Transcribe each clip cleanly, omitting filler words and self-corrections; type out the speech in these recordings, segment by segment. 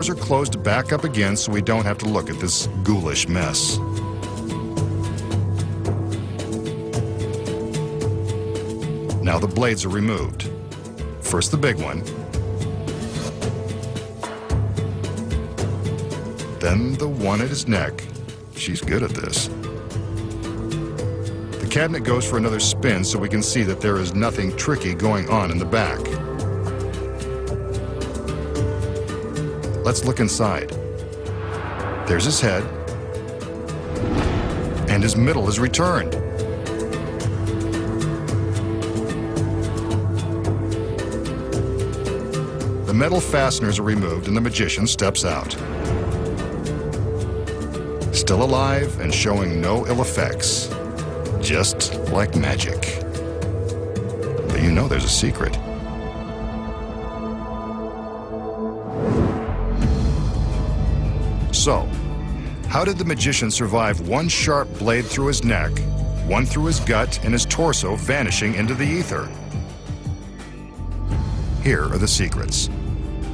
are closed back up again so we don't have to look at this ghoulish mess. Now the blades are removed. First the big one, then the one at his neck. She's good at this. The cabinet goes for another spin so we can see that there is nothing tricky going on in the back. Let's look inside. There's his head, and his middle is returned. The metal fasteners are removed and the magician steps out. Still alive and showing no ill effects, just like magic. But you know there's a secret. So, how did the magician survive one sharp blade through his neck, one through his gut, and his torso vanishing into the ether? Here are the secrets.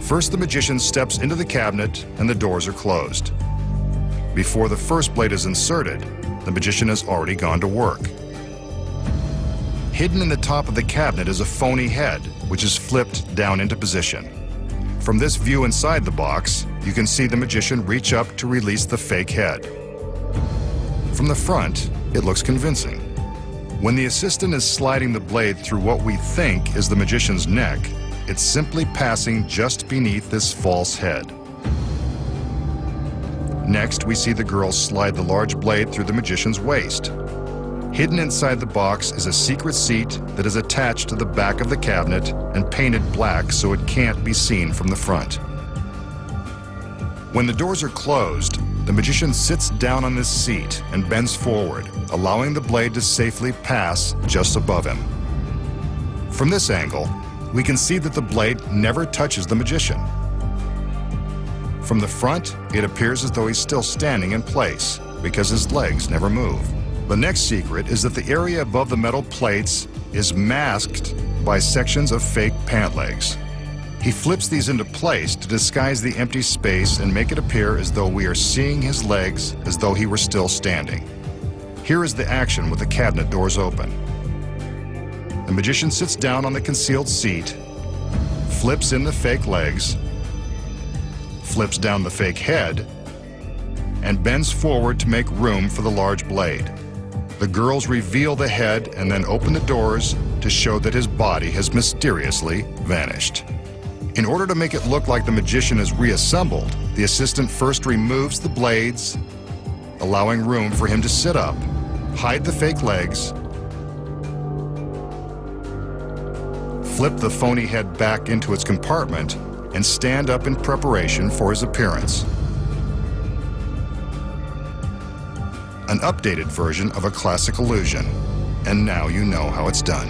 First, the magician steps into the cabinet and the doors are closed. Before the first blade is inserted, the magician has already gone to work. Hidden in the top of the cabinet is a phony head, which is flipped down into position. From this view inside the box, you can see the magician reach up to release the fake head. From the front, it looks convincing. When the assistant is sliding the blade through what we think is the magician's neck, it's simply passing just beneath this false head. Next, we see the girl slide the large blade through the magician's waist. Hidden inside the box is a secret seat that is attached to the back of the cabinet and painted black so it can't be seen from the front. When the doors are closed, the magician sits down on this seat and bends forward, allowing the blade to safely pass just above him. From this angle, we can see that the blade never touches the magician. From the front, it appears as though he's still standing in place because his legs never move. The next secret is that the area above the metal plates is masked by sections of fake pant legs. He flips these into place to disguise the empty space and make it appear as though we are seeing his legs as though he were still standing. Here is the action with the cabinet doors open. The magician sits down on the concealed seat, flips in the fake legs, flips down the fake head, and bends forward to make room for the large blade. The girls reveal the head and then open the doors to show that his body has mysteriously vanished. In order to make it look like the magician is reassembled, the assistant first removes the blades, allowing room for him to sit up, hide the fake legs, flip the phony head back into its compartment, and stand up in preparation for his appearance. An updated version of a classic illusion, and now you know how it's done.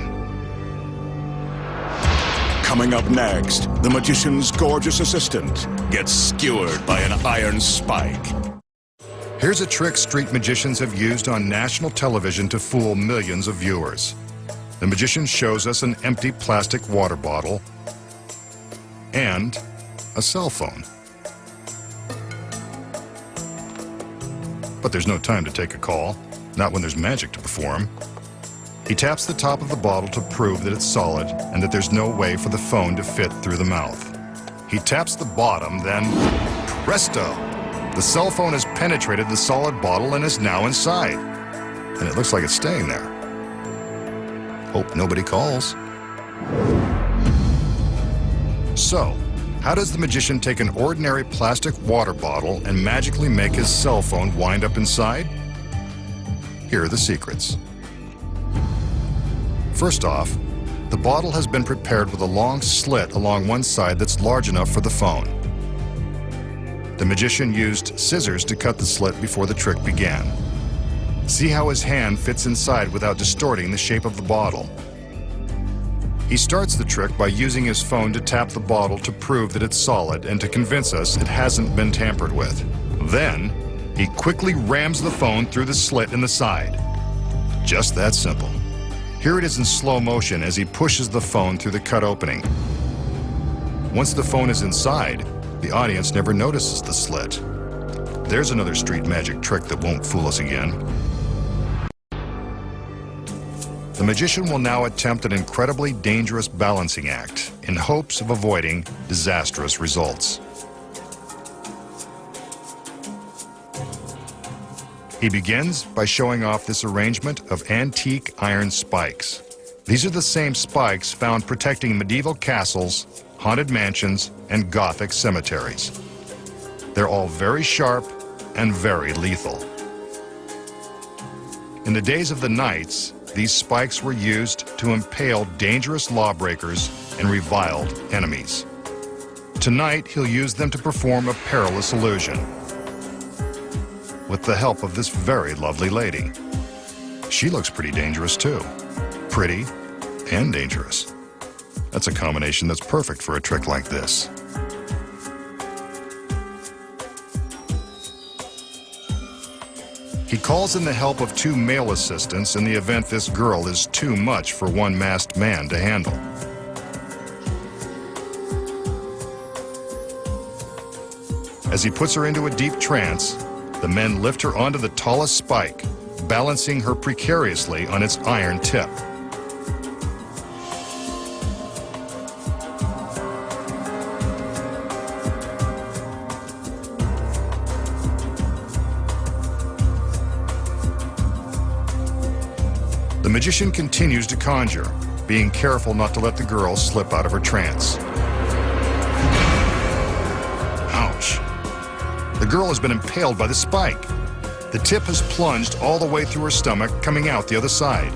Coming up next, the magician's gorgeous assistant gets skewered by an iron spike. Here's a trick street magicians have used on national television to fool millions of viewers. The magician shows us an empty plastic water bottle and a cell phone. But there's no time to take a call, not when there's magic to perform. He taps the top of the bottle to prove that it's solid and that there's no way for the phone to fit through the mouth. He taps the bottom, then presto! The cell phone has penetrated the solid bottle and is now inside. And it looks like it's staying there. Hope nobody calls. So, how does the magician take an ordinary plastic water bottle and magically make his cell phone wind up inside? Here are the secrets. First off, the bottle has been prepared with a long slit along one side that's large enough for the phone. The magician used scissors to cut the slit before the trick began. See how his hand fits inside without distorting the shape of the bottle. He starts the trick by using his phone to tap the bottle to prove that it's solid and to convince us it hasn't been tampered with. Then, he quickly rams the phone through the slit in the side. Just that simple. Here it is in slow motion as he pushes the phone through the cut opening. Once the phone is inside, the audience never notices the slit. There's another street magic trick that won't fool us again. The magician will now attempt an incredibly dangerous balancing act in hopes of avoiding disastrous results. He begins by showing off this arrangement of antique iron spikes. These are the same spikes found protecting medieval castles, haunted mansions, and Gothic cemeteries. They're all very sharp and very lethal. In the days of the knights, these spikes were used to impale dangerous lawbreakers and reviled enemies. Tonight, he'll use them to perform a perilous illusion with the help of this very lovely lady. She looks pretty dangerous too. Pretty and dangerous. That's a combination that's perfect for a trick like this. He calls in the help of 2 male assistants in the event this girl is too much for one masked man to handle. As he puts her into a deep trance, the men lift her onto the tallest spike, balancing her precariously on its iron tip. The magician continues to conjure, being careful not to let the girl slip out of her trance. Ouch! The girl has been impaled by the spike. The tip has plunged all the way through her stomach, coming out the other side.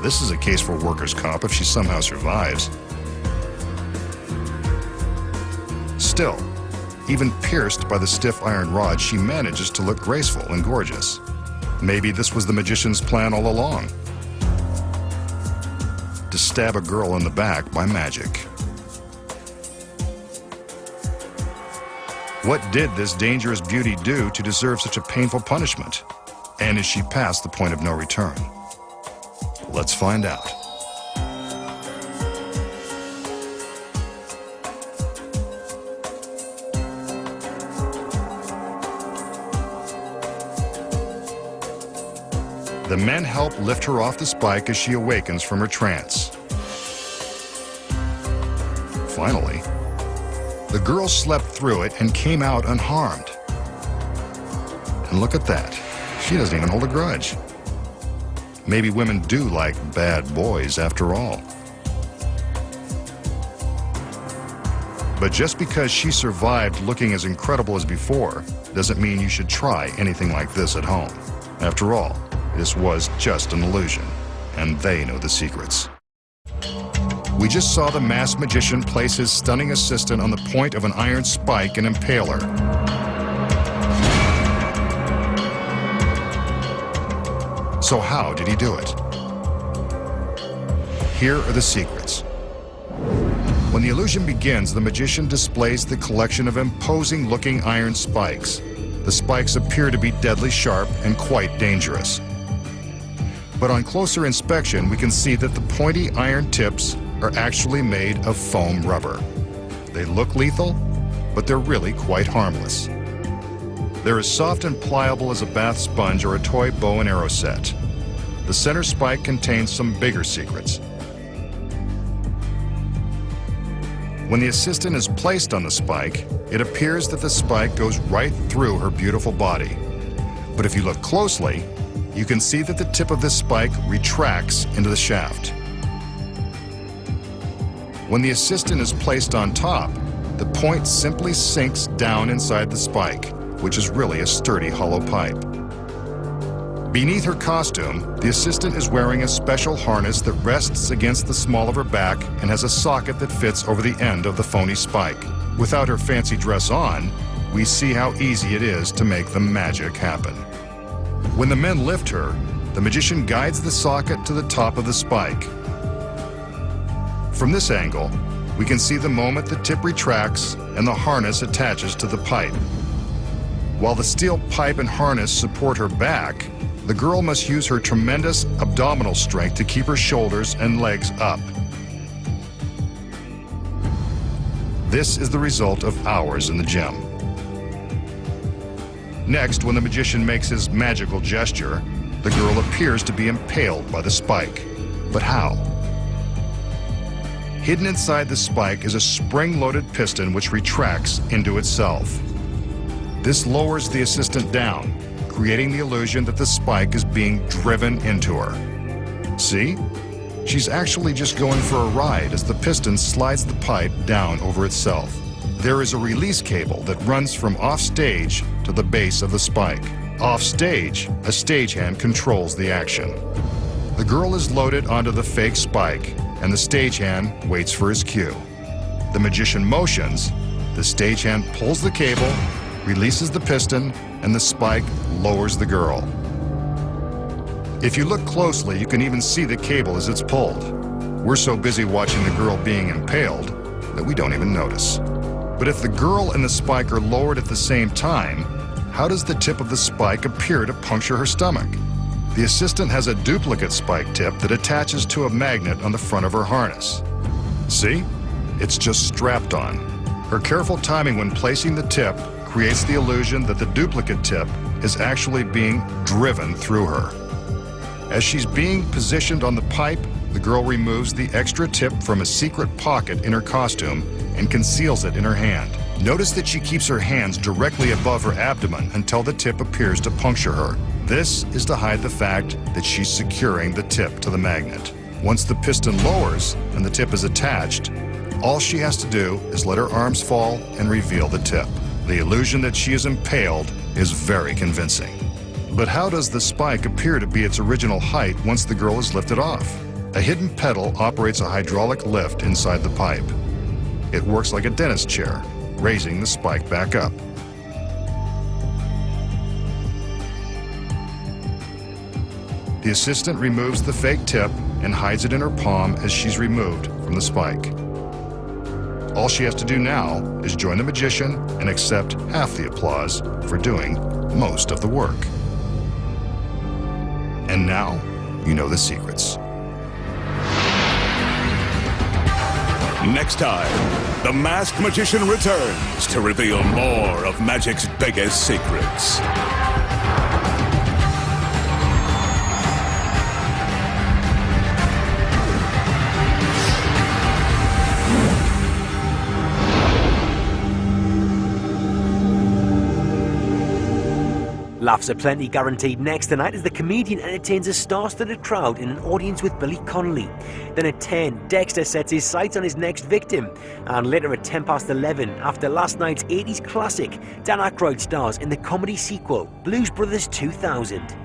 This is a case for workers' comp if she somehow survives. Still, even pierced by the stiff iron rod, she manages to look graceful and gorgeous. Maybe this was the magician's plan all along, to stab a girl in the back by magic. What did this dangerous beauty do to deserve such a painful punishment? And is she past the point of no return? Let's find out. The men help lift her off the spike as she awakens from her trance. Finally, the girl slept through it and came out unharmed. And look at that. She doesn't even hold a grudge. Maybe women do like bad boys after all. But just because she survived looking as incredible as before doesn't mean you should try anything like this at home. After all, this was just an illusion, and they know the secrets. We just saw the masked magician place his stunning assistant on the point of an iron spike and impale her. So how did he do it? Here are the secrets. When the illusion begins, the magician displays the collection of imposing-looking iron spikes. The spikes appear to be deadly sharp and quite dangerous. But on closer inspection, we can see that the pointy iron tips are actually made of foam rubber. They look lethal, but they're really quite harmless. They're as soft and pliable as a bath sponge or a toy bow and arrow set. The center spike contains some bigger secrets. When the assistant is placed on the spike, it appears that the spike goes right through her beautiful body. But if you look closely, you can see that the tip of this spike retracts into the shaft. When the assistant is placed on top, the point simply sinks down inside the spike, which is really a sturdy hollow pipe. Beneath her costume, the assistant is wearing a special harness that rests against the small of her back and has a socket that fits over the end of the phony spike. Without her fancy dress on, we see how easy it is to make the magic happen. When the men lift her, the magician guides the socket to the top of the spike. From this angle, we can see the moment the tip retracts and the harness attaches to the pipe. While the steel pipe and harness support her back, the girl must use her tremendous abdominal strength to keep her shoulders and legs up. This is the result of hours in the gym. Next, when the magician makes his magical gesture, the girl appears to be impaled by the spike. But how? Hidden inside the spike is a spring-loaded piston which retracts into itself. This lowers the assistant down, creating the illusion that the spike is being driven into her. See? She's actually just going for a ride as the piston slides the pipe down over itself. There is a release cable that runs from off-stage to the base of the spike. Off-stage, a stagehand controls the action. The girl is loaded onto the fake spike, and the stagehand waits for his cue. The magician motions, the stagehand pulls the cable, releases the piston, and the spike lowers the girl. If you look closely, you can even see the cable as it's pulled. We're so busy watching the girl being impaled that we don't even notice. But if the girl and the spike are lowered at the same time, how does the tip of the spike appear to puncture her stomach? The assistant has a duplicate spike tip that attaches to a magnet on the front of her harness. See? It's just strapped on. Her careful timing when placing the tip creates the illusion that the duplicate tip is actually being driven through her. As she's being positioned on the pipe, the girl removes the extra tip from a secret pocket in her costume and conceals it in her hand. Notice that she keeps her hands directly above her abdomen until the tip appears to puncture her. This is to hide the fact that she's securing the tip to the magnet. Once the piston lowers and the tip is attached, all she has to do is let her arms fall and reveal the tip. The illusion that she is impaled is very convincing. But how does the spike appear to be its original height once the girl is lifted off? A hidden pedal operates a hydraulic lift inside the pipe. It works like a dentist chair, raising the spike back up. The assistant removes the fake tip and hides it in her palm as she's removed from the spike. All she has to do now is join the magician and accept half the applause for doing most of the work. And now, you know the secrets. Next time, the masked magician returns to reveal more of magic's biggest secrets. Laughs aplenty guaranteed next tonight as the comedian entertains a star-studded crowd in an audience with Billy Connolly. Then at 10, Dexter sets his sights on his next victim. And later at 11:10, after last night's 80s classic, Dan Aykroyd stars in the comedy sequel, Blues Brothers 2000.